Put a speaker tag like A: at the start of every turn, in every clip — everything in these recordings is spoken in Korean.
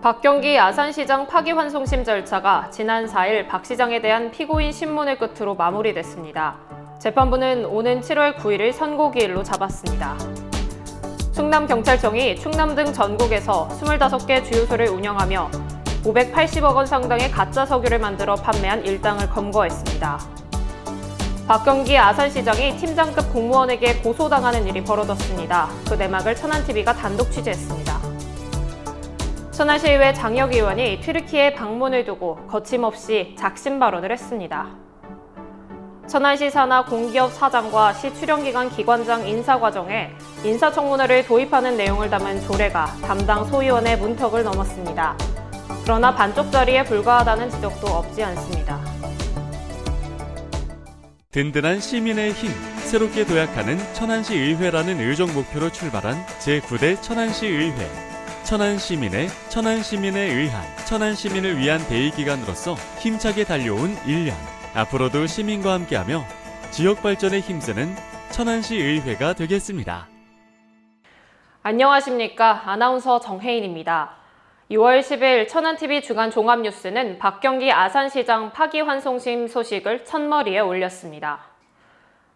A: 박경기 아산시장 파기환송심 절차가 지난 4일 박 시장에 대한 피고인 신문을 끝으로 마무리됐습니다. 재판부는 오는 7월 9일을 선고기일로 잡았습니다. 충남경찰청이 충남 등 전국에서 25개 주유소를 운영하며 580억 원 상당의 가짜 석유를 만들어 판매한 일당을 검거했습니다. 박경기 아산시장이 팀장급 공무원에게 고소당하는 일이 벌어졌습니다. 그 내막을 천안TV가 단독 취재했습니다. 천안시의회 장혁 의원이 튀르키예 방문을 두고 거침없이 작심 발언을 했습니다. 천안시 산하 공기업 사장과 시 출연기관 기관장 인사 과정에 인사청문회를 도입하는 내용을 담은 조례가 담당 소위원의 문턱을 넘었습니다. 그러나 반쪽짜리에 불과하다는 지적도 없지 않습니다.
B: 든든한 시민의 힘, 새롭게 도약하는 천안시 의회라는 의정 목표로 출발한 제9대 천안시 의회. 천안시민의 의한, 천안시민을 위한 대의기관으로서 힘차게 달려온 1년. 앞으로도 시민과 함께하며 지역 발전에 힘쓰는 천안시 의회가 되겠습니다.
A: 안녕하십니까. 아나운서 정혜인입니다. 6월 10일 천안TV 주간 종합뉴스는 박경기 아산시장 파기환송심 소식을 첫머리에 올렸습니다.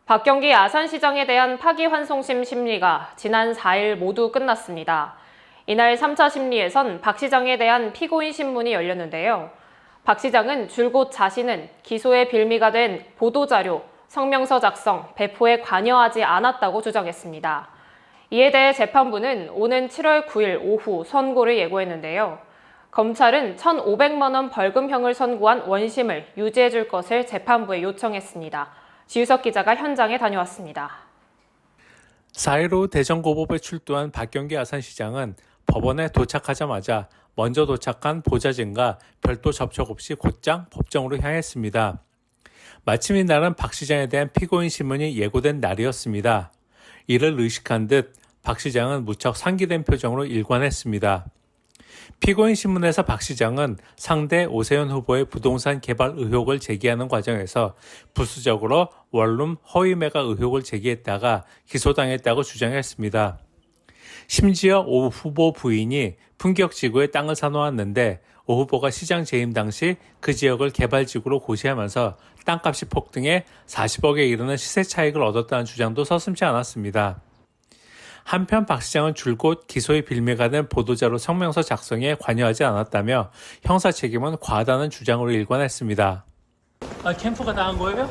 A: 박경기 아산시장에 대한 파기환송심 심리가 지난 4일 모두 끝났습니다. 이날 3차 심리에선 박 시장에 대한 피고인 신문이 열렸는데요. 박 시장은 줄곧 자신은 기소의 빌미가 된 보도자료, 성명서 작성, 배포에 관여하지 않았다고 주장했습니다. 이에 대해 재판부는 오는 7월 9일 오후 선고를 예고했는데요. 검찰은 1,500만 원 벌금형을 선고한 원심을 유지해 줄 것을 재판부에 요청했습니다. 지유석 기자가 현장에 다녀왔습니다.
C: 4일 오후 대전고법에 출두한 박경기 아산시장은 법원에 도착하자마자 먼저 도착한 보좌진과 별도 접촉 없이 곧장 법정으로 향했습니다. 마침 이날은 박 시장에 대한 피고인 신문이 예고된 날이었습니다. 이를 의식한 듯 박 시장은 무척 상기된 표정으로 일관했습니다. 피고인 신문에서 박 시장은 상대 오세훈 후보의 부동산 개발 의혹을 제기하는 과정에서 부수적으로 원룸 허위 매각 의혹을 제기했다가 기소당했다고 주장했습니다. 심지어 오 후보 부인이 풍격지구에 땅을 사놓았는데 오 후보가 시장 재임 당시 그 지역을 개발지구로 고시하면서 땅값이 폭등해 40억에 이르는 시세 차익을 얻었다는 주장도 서슴지 않았습니다. 한편 박 시장은 줄곧 기소의 빌미가 된 보도자료 성명서 작성에 관여하지 않았다며 형사 책임은 과하다는 주장으로 일관했습니다. 캠프가 당한 거예요?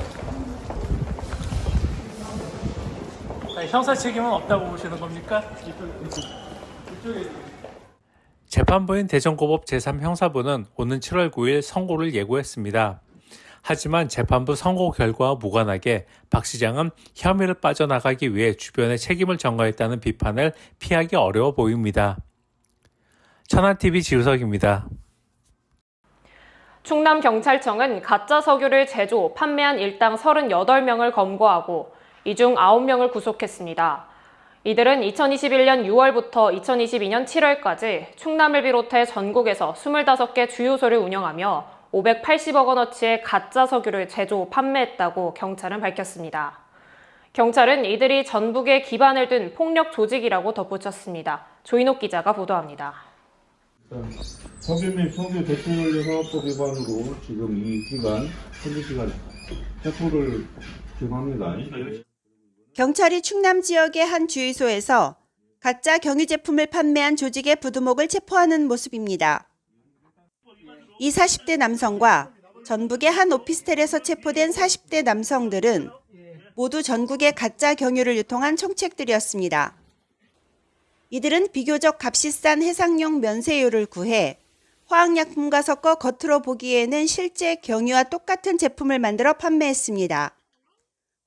C: 형사 책임은 없다고 보시는 겁니까? 재판부인 대전고법 제3형사부는 오는 7월 9일 선고를 예고했습니다. 하지만 재판부 선고 결과와 무관하게 박 시장은 혐의를 빠져나가기 위해 주변의 책임을 전가했다는 비판을 피하기 어려워 보입니다. 천안TV 지우석입니다.
A: 충남경찰청은 가짜 석유를 제조, 판매한 일당 38명을 검거하고 이 중 9명을 구속했습니다. 이들은 2021년 6월부터 2022년 7월까지 충남을 비롯해 전국에서 25개 주유소를 운영하며 580억 원어치의 가짜 석유를 제조, 판매했다고 경찰은 밝혔습니다. 경찰은 이들이 전북에 기반을 둔 폭력 조직이라고 덧붙였습니다. 조인옥 기자가 보도합니다.
D: 석유 및 석유 대출연합법 위반으로 지금 이 기간, 현재 시간 체포를 진행합니다.
E: 경찰이 충남 지역의 한 주유소에서 가짜 경유 제품을 판매한 조직의 부두목을 체포하는 모습입니다. 이 40대 남성과 전북의 한 오피스텔에서 체포된 40대 남성들은 모두 전국의 가짜 경유를 유통한 총책들이었습니다. 이들은 비교적 값이 싼 해상용 면세유를 구해 화학약품과 섞어 겉으로 보기에는 실제 경유와 똑같은 제품을 만들어 판매했습니다.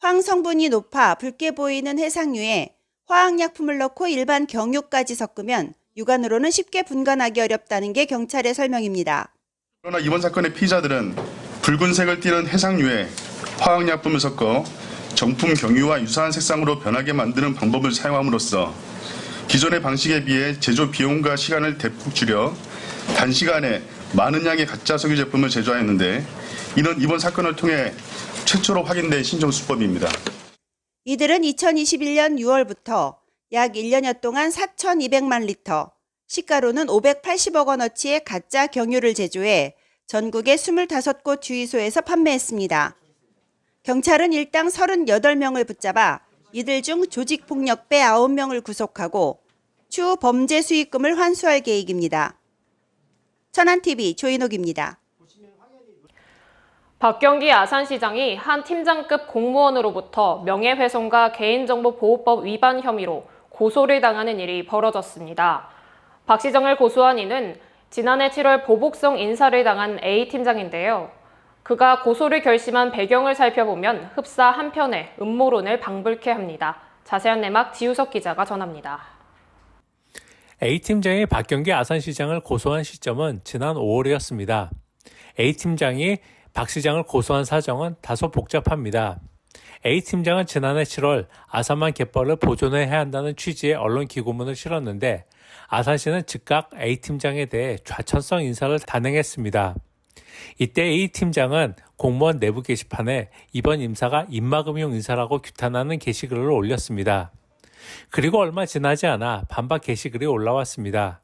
E: 황성분이 높아 붉게 보이는 해상유에 화학약품을 넣고 일반 경유까지 섞으면 육안으로는 쉽게 분간하기 어렵다는 게 경찰의 설명입니다.
F: 그러나 이번 사건의 피의자들은 붉은색을 띠는 해상유에 화학약품을 섞어 정품 경유와 유사한 색상으로 변하게 만드는 방법을 사용함으로써 기존의 방식에 비해 제조 비용과 시간을 대폭 줄여 단시간에 많은 양의 가짜 석유 제품을 제조하였는데 이는 이번 사건을 통해 최초로 확인된 신종수법입니다.
E: 이들은 2021년 6월부터 약 1년여 동안 4,200만 리터, 시가로는 580억 원어치의 가짜 경유를 제조해 전국의 25곳 주유소에서 판매했습니다. 경찰은 일당 38명을 붙잡아 이들 중 조직폭력배 9명을 구속하고 추후 범죄 수익금을 환수할 계획입니다. 천안TV 조인옥입니다.
A: 박경기 아산시장이 한 팀장급 공무원으로부터 명예훼손과 개인정보보호법 위반 혐의로 고소를 당하는 일이 벌어졌습니다. 박 시장을 고소한 이는 지난해 7월 보복성 인사를 당한 A 팀장인데요. 그가 고소를 결심한 배경을 살펴보면 흡사 한편의 음모론을 방불케 합니다. 자세한 내막 지우석 기자가 전합니다.
C: A팀장이 박경기 아산시장을 고소한 시점은 지난 5월이었습니다. A팀장이 박 시장을 고소한 사정은 다소 복잡합니다. A팀장은 지난해 7월 아산만 갯벌을 보존해야 한다는 취지의 언론 기고문을 실었는데 아산시는 즉각 A팀장에 대해 좌천성 인사를 단행했습니다. 이때 A팀장은 공무원 내부 게시판에 이번 인사가 입막음용 인사라고 규탄하는 게시글을 올렸습니다. 그리고 얼마 지나지 않아 반박 게시글이 올라왔습니다.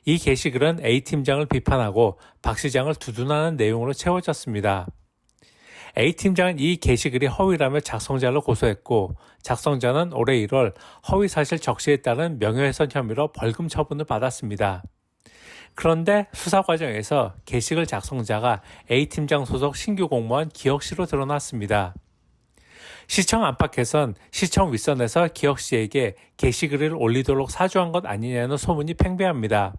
C: 이 게시글은 A팀장을 비판하고 박 시장을 두둔하는 내용으로 채워졌습니다. A팀장은 이 게시글이 허위라며 작성자를 고소했고 작성자는 올해 1월 허위사실 적시에 따른 명예훼손 혐의로 벌금 처분을 받았습니다. 그런데 수사 과정에서 게시글 작성자가 A팀장 소속 신규 공무원 기혁씨로 드러났습니다. 시청 안팎에선 시청 윗선에서 기혁씨에게 게시글을 올리도록 사주한 것 아니냐는 소문이 팽배합니다.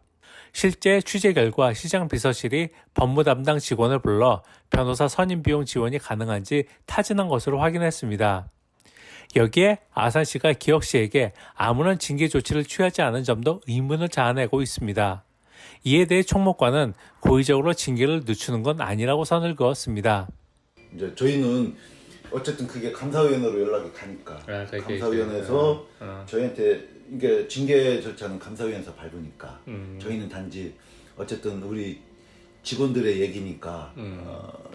C: 실제 취재 결과 시장 비서실이 법무 담당 직원을 불러 변호사 선임 비용 지원이 가능한지 타진한 것으로 확인했습니다. 여기에 아산시가 기혁씨에게 아무런 징계 조치를 취하지 않은 점도 의문을 자아내고 있습니다. 이에 대해 총무과는 고의적으로 징계를 늦추는 건 아니라고 선을 그었습니다.
G: 이제 저희는 어쨌든 그게 감사위원회로 연락이 가니까 감사위원회에서 저희한테 이게 징계 절차는 감사위원회에서 밟으니까 저희는 단지 어쨌든 우리 직원들의 얘기니까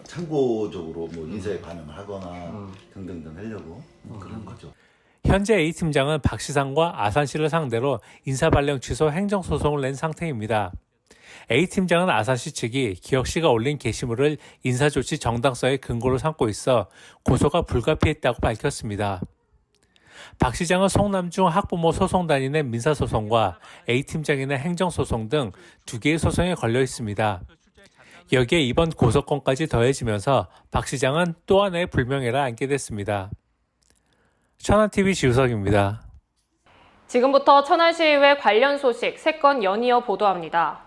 G: 참고적으로 뭐 인사에 반영을 하거나 등등등 하려고 그런 거죠.
C: 현재 A팀장은 박 시장과 아산시를 상대로 인사발령 취소 행정소송을 낸 상태입니다. A팀장은 아산시 측이 기혁씨가 올린 게시물을 인사조치 정당성의 근거로 삼고 있어 고소가 불가피했다고 밝혔습니다. 박 시장은 송남중 학부모 소송단이 낸 민사소송과 A팀장이 낸 행정소송 등 2개의 소송에 걸려 있습니다. 여기에 이번 고소건까지 더해지면서 박 시장은 또 하나의 불명예를 안게 됐습니다. 천안TV 지우석입니다.
A: 지금부터 천안시의회 관련 소식 3건 연이어 보도합니다.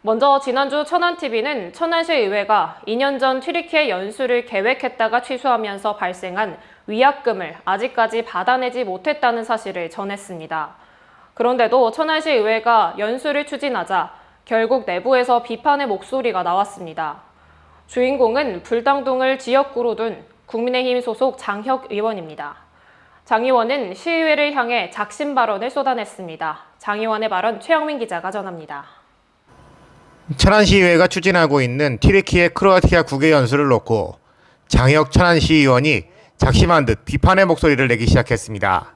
A: 먼저 지난주 천안TV는 천안시의회가 2년 전 튀르키예 연수를 계획했다가 취소하면서 발생한 위약금을 아직까지 받아내지 못했다는 사실을 전했습니다. 그런데도 천안시의회가 연수를 추진하자 결국 내부에서 비판의 목소리가 나왔습니다. 주인공은 불당동을 지역구로 둔 국민의힘 소속 장혁 의원입니다. 장 의원은 시의회를 향해 작심 발언을 쏟아냈습니다. 장 의원의 발언 최영민 기자가 전합니다.
H: 천안시의회가 추진하고 있는 튀르키예 크로아티아 국외 연수를 놓고 장혁 천안시의원이 작심한 듯 비판의 목소리를 내기 시작했습니다.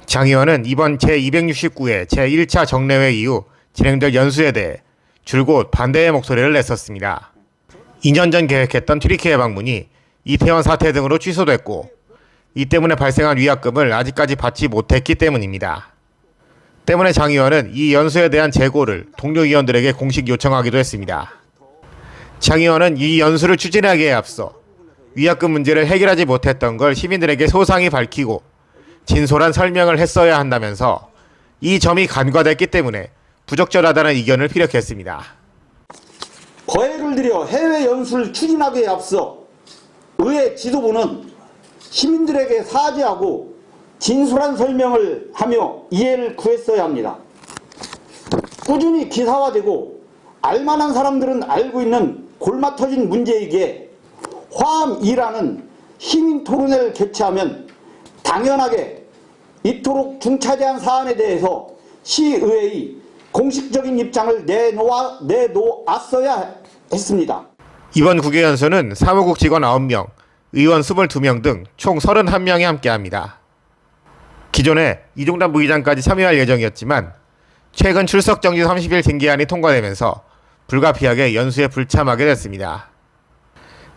H: 장 의원은 이번 제269회 제1차 정례회 이후 진행될 연수에 대해 줄곧 반대의 목소리를 냈었습니다. 2년 전 계획했던 튀르키예 방문이 이태원 사태 등으로 취소됐고 이 때문에 발생한 위약금을 아직까지 받지 못했기 때문입니다. 때문에 장 의원은 이 연수에 대한 재고를 동료 의원들에게 공식 요청하기도 했습니다. 장 의원은 이 연수를 추진하기에 앞서 위약금 문제를 해결하지 못했던 걸 시민들에게 소상히 밝히고 진솔한 설명을 했어야 한다면서 이 점이 간과됐기 때문에 부적절하다는 의견을 피력했습니다.
I: 거액을 들여 해외 연수를 추진하기에 앞서 의회 지도부는 시민들에게 사죄하고 진솔한 설명을 하며 이해를 구했어야 합니다. 꾸준히 기사화되고 알만한 사람들은 알고 있는 골마 터진 문제이기에 화암 2라는 시민 토론회를 개최하면 당연하게 이토록 중차대한 사안에 대해서 시의회의 공식적인 입장을 내놓았어야 했습니다.
H: 이번 국외연수는 사무국 직원 9명, 의원 22명 등 총 31명이 함께합니다. 기존에 이종남 부의장까지 참여할 예정이었지만 최근 출석 정지 30일 징계안이 통과되면서 불가피하게 연수에 불참하게 됐습니다.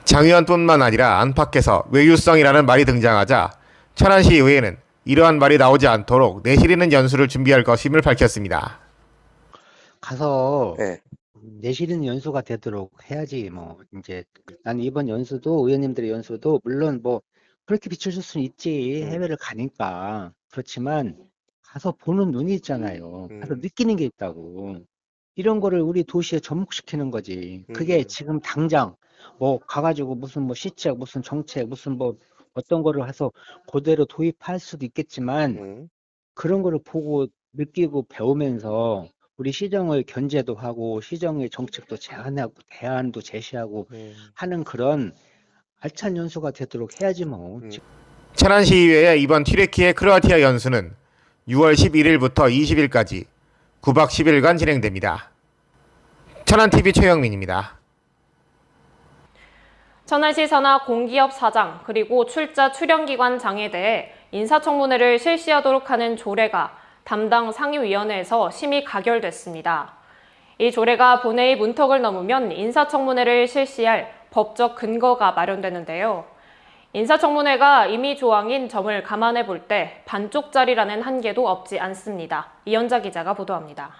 H: 장 의원뿐만 아니라 안팎에서 외유성이라는 말이 등장하자 천안시의회는 이러한 말이 나오지 않도록 내실 있는 연수를 준비할 것임을 밝혔습니다.
J: 가서 내실 있는 연수가 되도록 해야지. 뭐 이제 난 이번 연수도 의원님들의 연수도 물론 뭐 그렇게 비춰줄 수는 있지, 해외를 가니까. 그렇지만 가서 보는 눈이 있잖아요. 가서 느끼는 게 있다고. 이런 거를 우리 도시에 접목시키는 거지. 그게 지금 당장 뭐 가가지고 무슨 뭐 시책, 무슨 정책, 무슨 뭐 어떤 거를 해서 그대로 도입할 수도 있겠지만 그런 거를 보고 느끼고 배우면서 우리 시정의 견제도 하고 시정의 정책도 제안하고 대안도 제시하고 하는 그런 알찬 연수가 되도록 해야지 뭐.
H: 천안시의회의 이번 튀레키예 크로아티아 연수는 6월 11일부터 20일까지 9박 10일간 진행됩니다. 천안TV 최영민입니다.
A: 천안시 산하 공기업 사장 그리고 출자 출연기관장에 대해 인사청문회를 실시하도록 하는 조례가 담당 상임위원회에서 심의 가결됐습니다. 이 조례가 본회의 문턱을 넘으면 인사청문회를 실시할 법적 근거가 마련되는데요. 인사청문회가 임의 조항인 점을 감안해 볼 때 반쪽짜리라는 한계도 없지 않습니다. 이현자 기자가 보도합니다.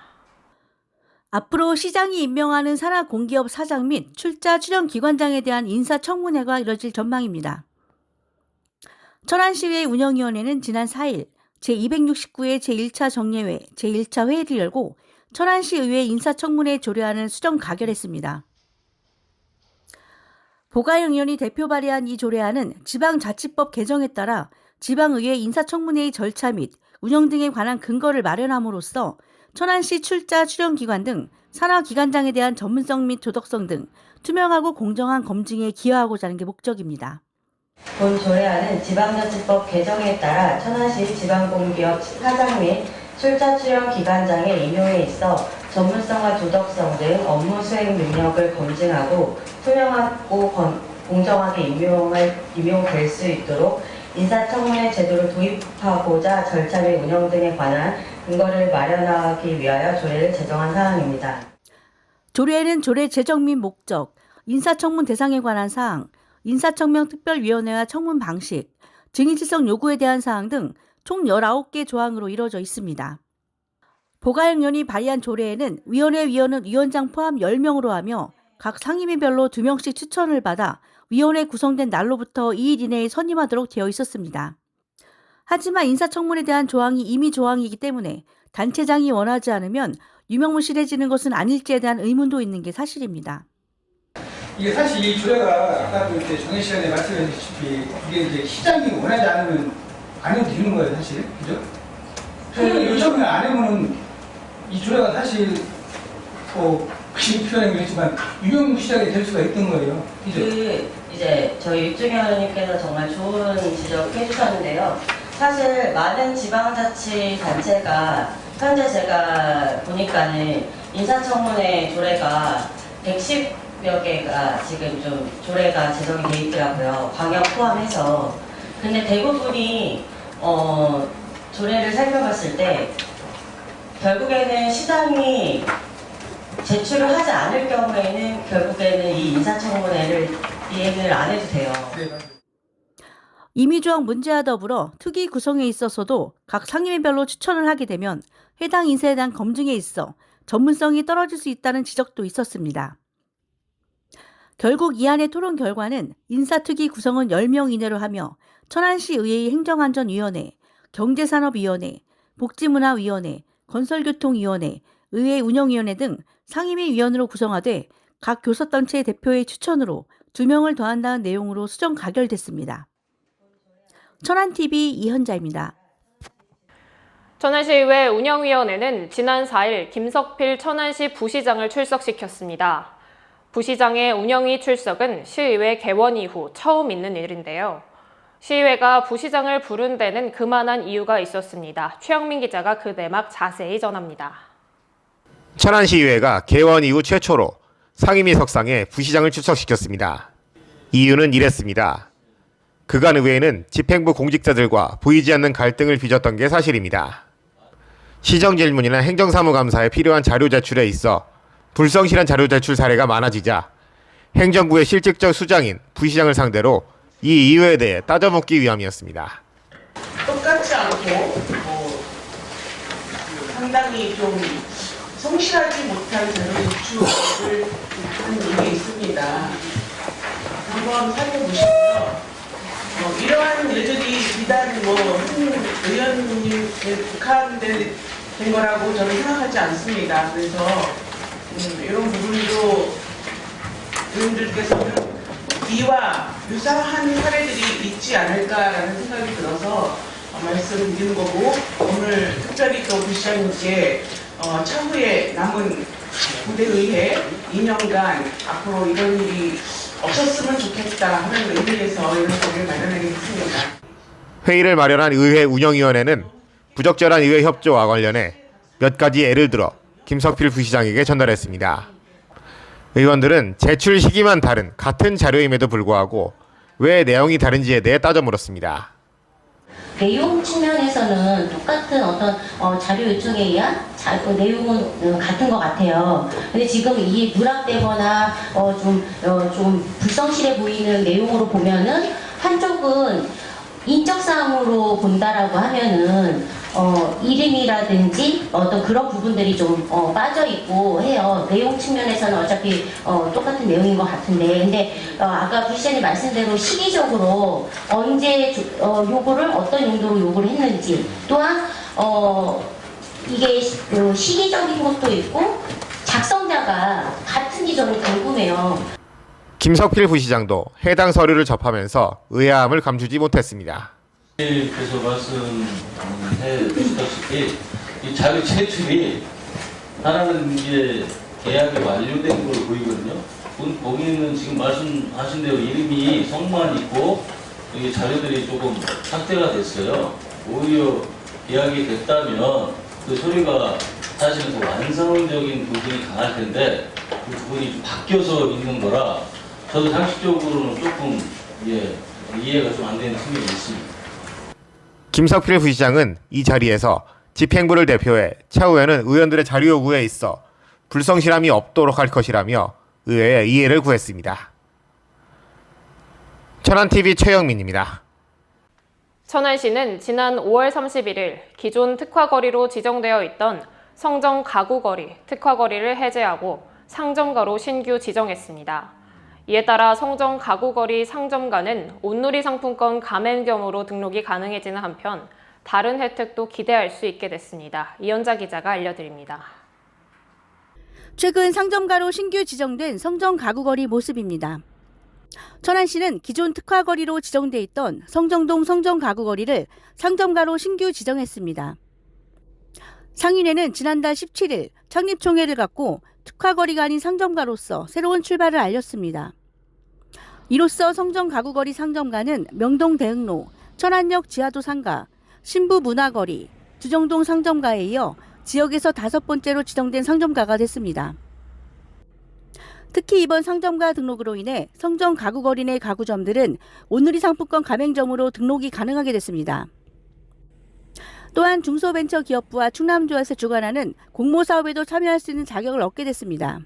K: 앞으로 시장이 임명하는 산하 공기업 사장 및 출자 출연 기관장에 대한 인사청문회가 이뤄질 전망입니다. 천안시의회 운영위원회는 지난 4일 제269회 제1차 정례회 제1차 회의를 열고 천안시의회 인사청문회 조례안을 수정 가결했습니다. 보가영 의원이 대표 발의한 이 조례안은 지방자치법 개정에 따라 지방의회 인사청문회의 절차 및 운영 등에 관한 근거를 마련함으로써 천안시 출자 출연기관 등 산하기관장에 대한 전문성 및 도덕성 등 투명하고 공정한 검증에 기여하고자 하는 게 목적입니다.
L: 본 조례안은 지방자치법 개정에 따라 천안시 지방공기업 사장 및 출자 출연 기관장의 임용에 있어 전문성과 도덕성 등 업무 수행 능력을 검증하고 투명하고 공정하게 임용될 수 있도록 인사청문회 제도를 도입하고자 절차 및 운영 등에 관한 근거를 마련하기 위하여 조례를 제정한 사항입니다.
K: 조례에는 조례 제정 및 목적, 인사청문 대상에 관한 사항, 인사청명 특별위원회와 청문 방식, 증인질성 요구에 대한 사항 등 총 19개 조항으로 이루어져 있습니다. 보가영 의원이 발의한 조례에는 위원회 위원은 위원장 포함 10명으로 하며 각 상임위별로 2명씩 추천을 받아 위원회 구성된 날로부터 2일 이내에 선임하도록 되어 있었습니다. 하지만 인사청문에 대한 조항이 임의 조항이기 때문에 단체장이 원하지 않으면 유명무실해지는 것은 아닐지에 대한 의문도 있는 게 사실입니다.
M: 이게 사실 이 조례가 아까도 이제 정해 시간에 말씀하셨다시피 이게 이제 시장이 원하지 않으면 안 해도 되는 거예요, 사실. 그죠? 요즘에 안 하면은 이 조례가 사실 표현하긴 했지만 유명무실하게 될 수가 있던 거예요. 그죠?
L: 이제 저희 육중현 의원님께서 정말 좋은 지적해 주셨는데요. 사실 많은 지방자치단체가 현재 제가 보니까는 인사청문회 조례가 110여 개가 지금 좀 조례가 제정이 돼 있더라고요. 광역 포함해서. 근데 대부분이 조례를 살펴봤을 때 결국에는 시장이 제출을 하지 않을 경우에는 결국에는 이 인사청문회를 이행을 안 해도 돼요.
K: 임의조항 문제와 더불어 특위 구성에 있어서도 각 상임위별로 추천을 하게 되면 해당 인사에 대한 검증에 있어 전문성이 떨어질 수 있다는 지적도 있었습니다. 결국 이 안의 토론 결과는 인사특위 구성은 10명 이내로 하며 천안시 의회의 행정안전위원회, 경제산업위원회, 복지문화위원회, 건설교통위원회, 의회 운영위원회 등 상임위 위원으로 구성하되 각 교섭단체의 대표의 추천으로 2명을 더한다는 내용으로 수정 가결됐습니다. 천안TV 이현자입니다.
A: 천안시의회 운영위원회는 지난 4일 김석필 천안시 부시장을 출석시켰습니다. 부시장의 운영위 출석은 시의회 개원 이후 처음 있는 일인데요. 시의회가 부시장을 부른 데는 그만한 이유가 있었습니다. 최영민 기자가 그 내막 자세히 전합니다.
H: 천안시의회가 개원 이후 최초로 상임위 석상에 부시장을 출석시켰습니다. 이유는 이랬습니다. 그간 의회는 집행부 공직자들과 보이지 않는 갈등을 빚었던 게 사실입니다. 시정질문이나 행정사무감사에 필요한 자료 제출에 있어 불성실한 자료 제출 사례가 많아지자 행정부의 실질적 수장인 부시장을 상대로 이 이유에 대해 따져묻기 위함이었습니다.
N: 똑같지 않고 상당히 좀 성실하지 못한 자료 제출을 한 일이 있습니다. 한번 살펴보시고요. 이러한 일들이 비단 한 의원님에 국한된 거라고 저는 생각하지 않습니다. 그래서 이런 부분도 의원들께서는 이와 유사한 사례들이 있지 않을까라는 생각이 들어서 말씀드리는 거고, 오늘 특별히 또 부시장님께 차후에 남은 부대의회 2년간 앞으로 이런 일이 없었으면 좋겠다 하는 의미에서 이런 자리를 마련하게 됐습니다.
H: 회의를 마련한 의회 운영위원회는 부적절한 의회 협조와 관련해 몇 가지 예를 들어 김석필 부시장에게 전달했습니다. 의원들은 제출 시기만 다른 같은 자료임에도 불구하고 왜 내용이 다른지에 대해 따져 물었습니다.
O: 내용 측면에서는 똑같은 어떤 자료 요청에 의한 내용은 같은 것 같아요. 근데 지금 이 누락되거나 좀 불성실해 보이는 내용으로 보면은 한쪽은 인적사항으로 본다라고 하면은 이름이라든지 어떤 그런 부분들이 좀 빠져 있고 해요. 내용 측면에서는 어차피 똑같은 내용인 것 같은데, 근데 아까 부시장님 말씀대로 시기적으로 언제 요구를 어떤 용도로 요구를 했는지, 또한 이게 시기적인 것도 있고 작성자가 같은지 저는 궁금해요.
H: 김석필 부시장도 해당 서류를 접하면서 의아함을 감추지 못했습니다.
P: 께서 말씀해 주셨다시피 이 자료 제출이 하나는 이제 계약이 완료된 걸로 보이거든요. 거기는 지금 말씀하신 대로 이름이 성만 있고 이 자료들이 조금 삭제가 됐어요. 오히려 계약이 됐다면 그 서류가 사실은 더 완성적인 부분이 강할 텐데 그 부분이 좀 바뀌어서 있는 거라 저도 상식적으로는 조금 이해가 좀 안 되는 측면이 있습니다.
H: 김석필 부시장은 이 자리에서 집행부를 대표해 차후에는 의원들의 자료 요구에 있어 불성실함이 없도록 할 것이라며 의회에 이해를 구했습니다. 천안TV 최영민입니다.
A: 천안시는 지난 5월 31일 기존 특화거리로 지정되어 있던 성정 가구거리 특화거리를 해제하고 상점가로 신규 지정했습니다. 이에 따라 성정 가구거리 상점가는 온누리 상품권 가맹점으로 등록이 가능해지는 한편 다른 혜택도 기대할 수 있게 됐습니다. 이현자 기자가 알려드립니다.
K: 최근 상점가로 신규 지정된 성정 가구거리 모습입니다. 천안시는 기존 특화거리로 지정돼 있던 성정동 성정 가구거리를 상점가로 신규 지정했습니다. 상인회는 지난달 17일 창립총회를 갖고 특화거리가 아닌 상점가로서 새로운 출발을 알렸습니다. 이로써 성정 가구거리 상점가는 명동 대흥로, 천안역 지하도 상가, 신부 문화거리, 주정동 상점가에 이어 지역에서 5번째로 지정된 상점가가 됐습니다. 특히 이번 상점가 등록으로 인해 성정 가구거리 내 가구점들은 온누리 상품권 가맹점으로 등록이 가능하게 됐습니다. 또한 중소벤처기업부와 충남조합에서 주관하는 공모사업에도 참여할 수 있는 자격을 얻게 됐습니다.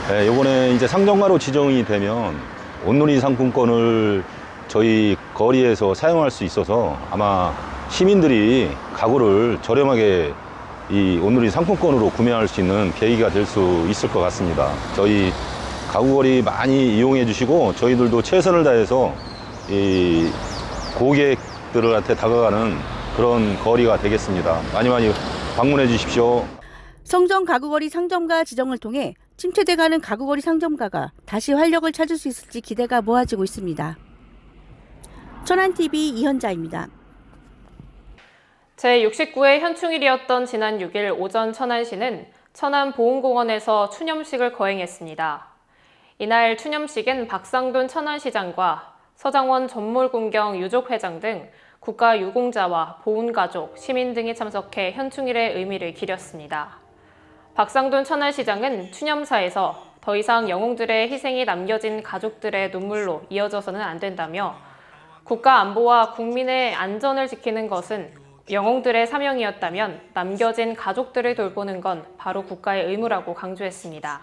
Q: 네, 이번에 이제 상점가로 지정이 되면 온누리 상품권을 저희 거리에서 사용할 수 있어서 아마 시민들이 가구를 저렴하게 이 온누리 상품권으로 구매할 수 있는 계기가 될 수 있을 것 같습니다. 저희 가구거리 많이 이용해 주시고 저희들도 최선을 다해서 이 고객들한테 다가가는 그런 거리가 되겠습니다. 많이 방문해 주십시오.
K: 성정 가구거리 상점가 지정을 통해 침체돼가는 가구거리 상점가가 다시 활력을 찾을 수 있을지 기대가 모아지고 있습니다. 천안TV 이현자입니다.
A: 제69회 현충일이었던 지난 6일 오전 천안시는 천안보훈공원에서 추념식을 거행했습니다. 이날 추념식엔 박상돈 천안시장과 서장원 전몰군경 유족회장 등 국가유공자와 보훈가족, 시민 등이 참석해 현충일의 의미를 기렸습니다. 박상돈 천안시장은 추념사에서 더 이상 영웅들의 희생이 남겨진 가족들의 눈물로 이어져서는 안 된다며 국가 안보와 국민의 안전을 지키는 것은 영웅들의 사명이었다면 남겨진 가족들을 돌보는 건 바로 국가의 의무라고 강조했습니다.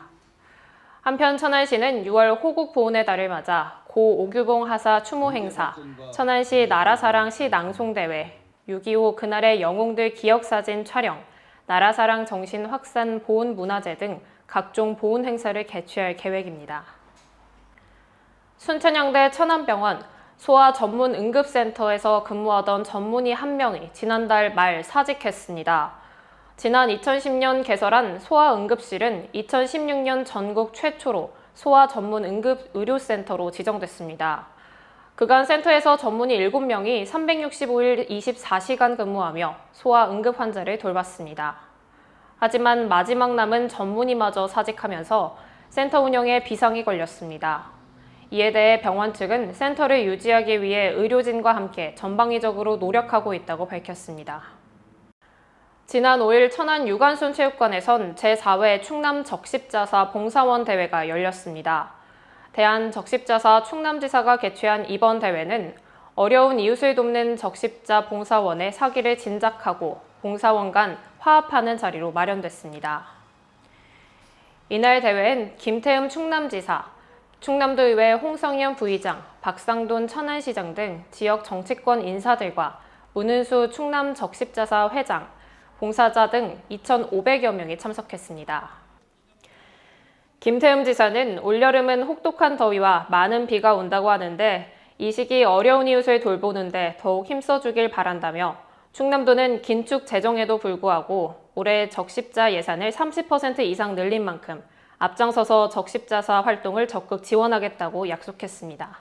A: 한편 천안시는 6월 호국 보훈의 달을 맞아 고 오규봉 하사 추모 행사, 천안시 나라사랑 시낭송대회, 6.25 그날의 영웅들 기억사진 촬영, 나라사랑 정신 확산 보훈 문화제 등 각종 보훈 행사를 개최할 계획입니다. 순천향대 천안병원 소아 전문 응급센터에서 근무하던 전문의 한 명이 지난달 말 사직했습니다. 지난 2010년 개설한 소아응급실은 2016년 전국 최초로 소아 전문 응급 의료센터로 지정됐습니다. 그간 센터에서 전문의 7명이 365일 24시간 근무하며 소아 응급 환자를 돌봤습니다. 하지만 마지막 남은 전문의마저 사직하면서 센터 운영에 비상이 걸렸습니다. 이에 대해 병원 측은 센터를 유지하기 위해 의료진과 함께 전방위적으로 노력하고 있다고 밝혔습니다. 지난 5일 천안 유관순체육관에선 제4회 충남 적십자사 봉사원 대회가 열렸습니다. 대한적십자사 충남지사가 개최한 이번 대회는 어려운 이웃을 돕는 적십자 봉사원의 사기를 진작하고 봉사원 간 화합하는 자리로 마련됐습니다. 이날 대회엔 김태흠 충남지사, 충남도의회 홍성현 부의장, 박상돈 천안시장 등 지역 정치권 인사들과 문은수 충남적십자사 회장, 봉사자 등 2,500여 명이 참석했습니다. 김태흠 지사는 올여름은 혹독한 더위와 많은 비가 온다고 하는데 이 시기 어려운 이웃을 돌보는데 더욱 힘써주길 바란다며 충남도는 긴축 재정에도 불구하고 올해 적십자 예산을 30% 이상 늘린 만큼 앞장서서 적십자사 활동을 적극 지원하겠다고 약속했습니다.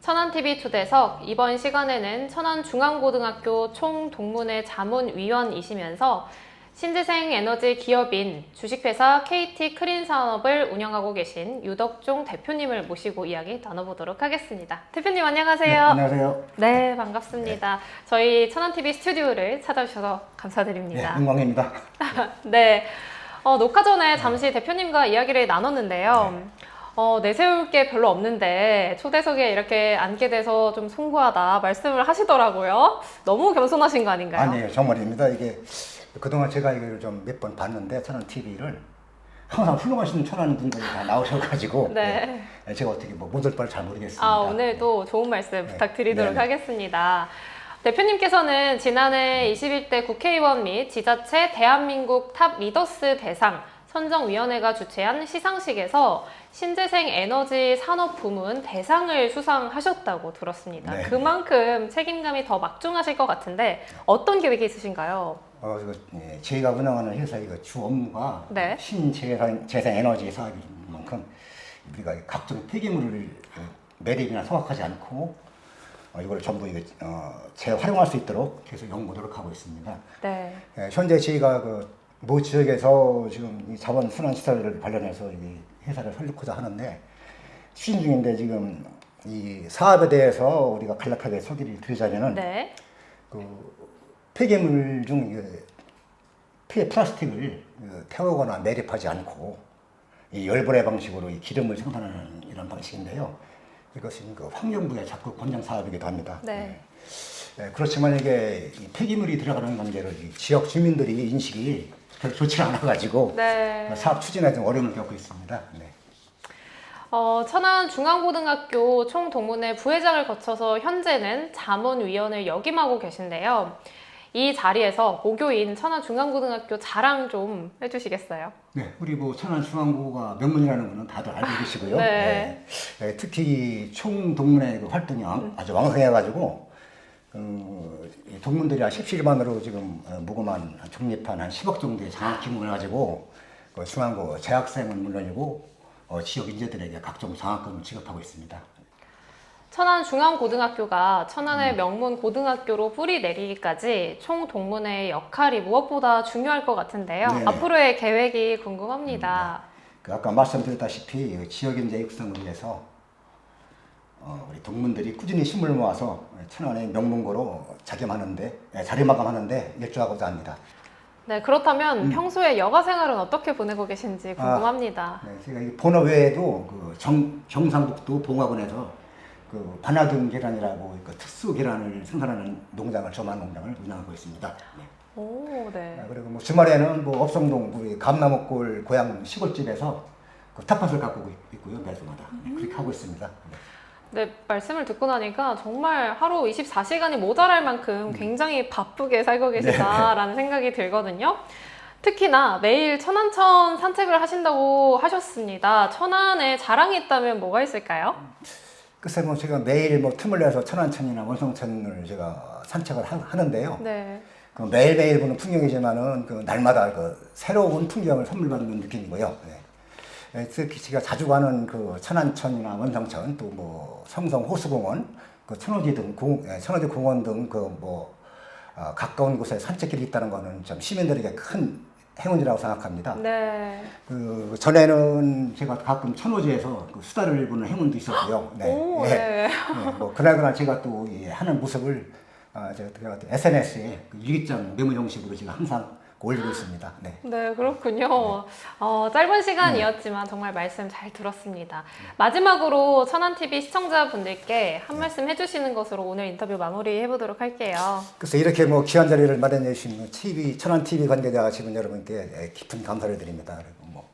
A: 천안TV 초대석, 이번 시간에는 천안중앙고등학교 총동문회 자문위원이시면서 신재생 에너지 기업인 주식회사 KT 크린산업을 운영하고 계신 유덕종 대표님을 모시고 이야기 나눠보도록 하겠습니다. 대표님 안녕하세요.
R: 네, 안녕하세요.
A: 네, 반갑습니다. 저희 천안TV 스튜디오를 찾아주셔서 감사드립니다.
R: 네, 영광입니다.
A: 네, 녹화 전에 잠시 대표님과 이야기를 나눴는데요. 내세울 게 별로 없는데 초대석에 이렇게 앉게 돼서 좀 송구하다 말씀을 하시더라고요. 너무 겸손하신 거 아닌가요?
R: 아니에요, 정말입니다. 이게 그동안 제가 이걸 좀 몇 번 봤는데 천안 TV를 항상 훌륭하신 천안 분들이 다 나오셔가지고
A: 네.
R: 네, 제가 어떻게 뭐 못 올 바를 잘 모르겠습니다.
A: 오늘도 좋은 말씀 부탁드리도록
R: 네.
A: 하겠습니다. 대표님께서는 지난해 21대 국회의원 및 지자체 대한민국 탑 리더스 대상 선정위원회가 주최한 시상식에서 신재생 에너지 산업 부문 대상을 수상하셨다고 들었습니다.
R: 네.
A: 그만큼 책임감이 더 막중하실 것 같은데 어떤 계획이 있으신가요?
R: 저희가 운영하는 회사의 주 업무가
A: 네.
R: 신재생 에너지 사업인 만큼 우리가 각종 폐기물을 매립이나 소각하지 않고 이걸 전부 재활용할 수 있도록 계속 연구 노력하고 있습니다.
A: 네.
R: 현재 저희가 모 지역에서 지금 이 자원 순환 시설을 관련해서 이 회사를 설립하자 하는데 추진 중인데 지금 이 사업에 대해서 우리가 간략하게 소개를 드리자면은
A: 네.
R: 폐기물 중 폐 플라스틱을 태우거나 매립하지 않고 이 열분해 방식으로 이 기름을 생산하는 이런 방식인데요. 이것은 환경부의 적극 권장 사업이기도 합니다.
A: 네.
R: 그렇지만 이게 이 폐기물이 들어가는 관계로 이 지역 주민들이 인식이 별로 좋지 않아가지고
A: 네.
R: 사업 추진에 좀 어려움을 겪고 있습니다. 네.
A: 천안중앙고등학교 총동문회 부회장을 거쳐서 현재는 자문위원을 역임하고 계신데요. 이 자리에서 모교인 천안중앙고등학교 자랑 좀 해주시겠어요?
R: 네, 우리 천안중앙고가 명문이라는 거는 다들 알고 계시고요.
A: 네.
R: 네, 특히 총동문회 활동이 아주 왕성해가지고 동문들이 한 17만으로 지금 무고만 적립한 한 10억 정도의 장학 기금을 가지고 중앙고 재학생은 물론이고 지역 인재들에게 각종 장학금을 지급하고 있습니다.
A: 천안중앙고등학교가 천안의 명문 고등학교로 뿌리 내리기까지 총동문회의 역할이 무엇보다 중요할 것 같은데요.
R: 네네.
A: 앞으로의 계획이 궁금합니다.
R: 아까 말씀드렸다시피 지역 인재 육성을 위해서 우리 동문들이 꾸준히 힘을 모아서 천안의 명문고로 자리마감하는데 일조하고자 합니다.
A: 네, 그렇다면 평소에 여가 생활은 어떻게 보내고 계신지 궁금합니다.
R: 네, 제가 이 본업 외에도 그 경상북도 봉화군에서 그 반화등 계란이라고 그 특수 계란을 생산하는 농장을 저만 농장을 운영하고 있습니다. 네.
A: 오, 네.
R: 그리고 뭐 주말에는 뭐 업성동 우리 감나무골 고향 시골집에서 그 텃밭을 가꾸고 있고요, 매주마다 그렇게 하고 있습니다.
A: 네, 말씀을 듣고 나니까 정말 하루 24시간이 모자랄 만큼 굉장히 바쁘게 살고 계시다라는 생각이 들거든요. 특히나 매일 천안천 산책을 하신다고 하셨습니다. 천안에 자랑이 있다면 뭐가 있을까요?
R: 글쎄 뭐 제가 매일 뭐 틈을 내서 천안천이나 원성천을 제가 산책을 하는데요.
A: 네.
R: 그 매일매일 보는 풍경이지만은 그 날마다 그 새로운 풍경을 선물 받는 느낌이고요. 네. 특히 제가 자주 가는 그 천안천이나 원성천, 또 뭐 성성 호수공원, 그 천호지 등 천호지 공원 등 그 뭐 가까운 곳에 산책길이 있다는 거는 좀 시민들에게 큰 행운이라고 생각합니다.
A: 네.
R: 그 전에는 제가 가끔 천호지에서 그 수다를 보는 행운도 있었고요. 네.
A: 오,
R: 네.
A: 네.
R: 네. 뭐 그날그날 제가 또 하는 모습을 제가 SNS에 그 일기장 메모 형식으로 제가 항상 올리고 있습니다. 네.
A: 네, 그렇군요. 짧은 시간이었지만 정말 말씀 잘 들었습니다. 마지막으로 천안TV 시청자분들께 한 말씀 해주시는 것으로 오늘 인터뷰 마무리해 보도록 할게요.
R: 그래서 이렇게 뭐 귀한 자리를 마련해 주신 천안TV 관계자 지분 여러분께 깊은 감사를 드립니다. 그리고 뭐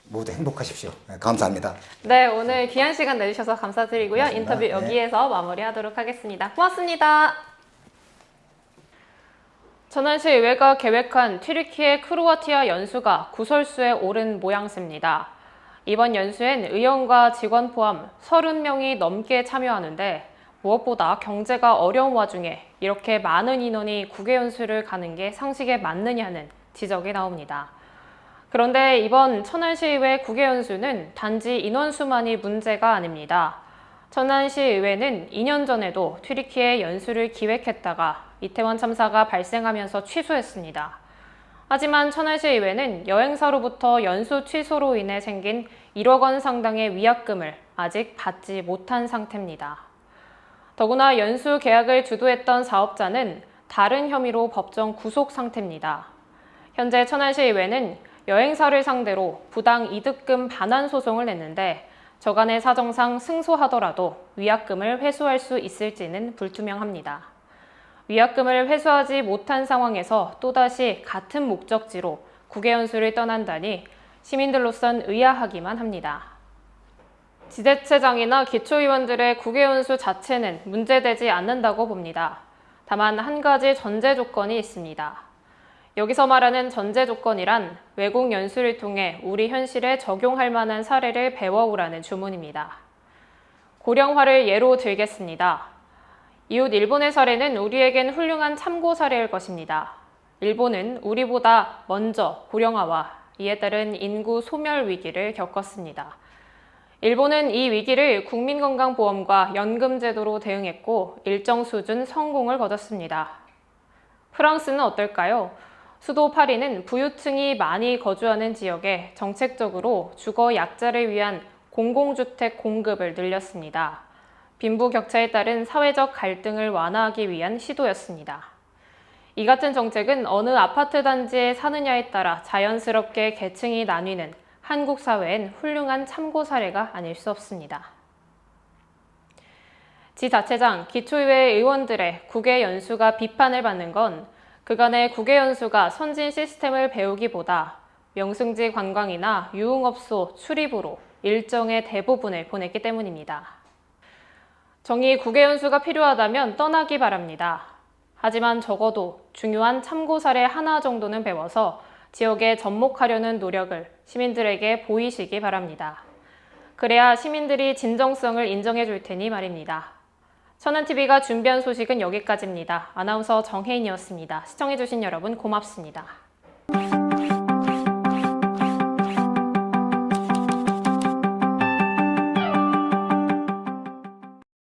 R: 모두 행복하십시오. 네, 감사합니다.
A: 네, 오늘 귀한 시간 내주셔서 감사드리고요.
R: 고맙습니다.
A: 인터뷰 여기에서 마무리하도록 하겠습니다. 고맙습니다. 천안시 의회가 계획한 튀르키예 크로아티아 연수가 구설수에 오른 모양새입니다. 이번 연수엔 의원과 직원 포함 30명이 넘게 참여하는데 무엇보다 경제가 어려운 와중에 이렇게 많은 인원이 국외연수를 가는 게 상식에 맞느냐는 지적이 나옵니다. 그런데 이번 천안시의회 국외연수는 단지 인원수만이 문제가 아닙니다. 천안시의회는 2년 전에도 튀르키예 연수를 기획했다가 이태원 참사가 발생하면서 취소했습니다. 하지만 천안시의회는 여행사로부터 연수 취소로 인해 생긴 1억 원 상당의 위약금을 아직 받지 못한 상태입니다. 더구나 연수 계약을 주도했던 사업자는 다른 혐의로 법정 구속 상태입니다. 현재 천안시의회는 여행사를 상대로 부당 이득금 반환 소송을 냈는데 저간의 사정상 승소하더라도 위약금을 회수할 수 있을지는 불투명합니다. 위약금을 회수하지 못한 상황에서 또다시 같은 목적지로 국외연수를 떠난다니 시민들로선 의아하기만 합니다. 지자체장이나 기초의원들의 국외연수 자체는 문제되지 않는다고 봅니다. 다만 한 가지 전제 조건이 있습니다. 여기서 말하는 전제 조건이란 외국 연수를 통해 우리 현실에 적용할 만한 사례를 배워오라는 주문입니다. 고령화를 예로 들겠습니다. 이웃 일본의 사례는 우리에겐 훌륭한 참고 사례일 것입니다. 일본은 우리보다 먼저 고령화와 이에 따른 인구 소멸 위기를 겪었습니다. 일본은 이 위기를 국민건강보험과 연금제도로 대응했고 일정 수준 성공을 거뒀습니다. 프랑스는 어떨까요? 수도 파리는 부유층이 많이 거주하는 지역에 정책적으로 주거 약자를 위한 공공주택 공급을 늘렸습니다. 빈부격차에 따른 사회적 갈등을 완화하기 위한 시도였습니다. 이 같은 정책은 어느 아파트 단지에 사느냐에 따라 자연스럽게 계층이 나뉘는 한국 사회엔 훌륭한 참고 사례가 아닐 수 없습니다. 지자체장, 기초의회 의원들의 국외연수가 비판을 받는 건 그간의 국외연수가 선진 시스템을 배우기보다 명승지 관광이나 유흥업소 출입으로 일정의 대부분을 보냈기 때문입니다. 정의 국외연수가 필요하다면 떠나기 바랍니다. 하지만 적어도 중요한 참고 사례 하나 정도는 배워서 지역에 접목하려는 노력을 시민들에게 보이시기 바랍니다. 그래야 시민들이 진정성을 인정해 줄 테니 말입니다. 천안TV가 준비한 소식은 여기까지입니다. 아나운서 정혜인이었습니다. 시청해주신 여러분 고맙습니다.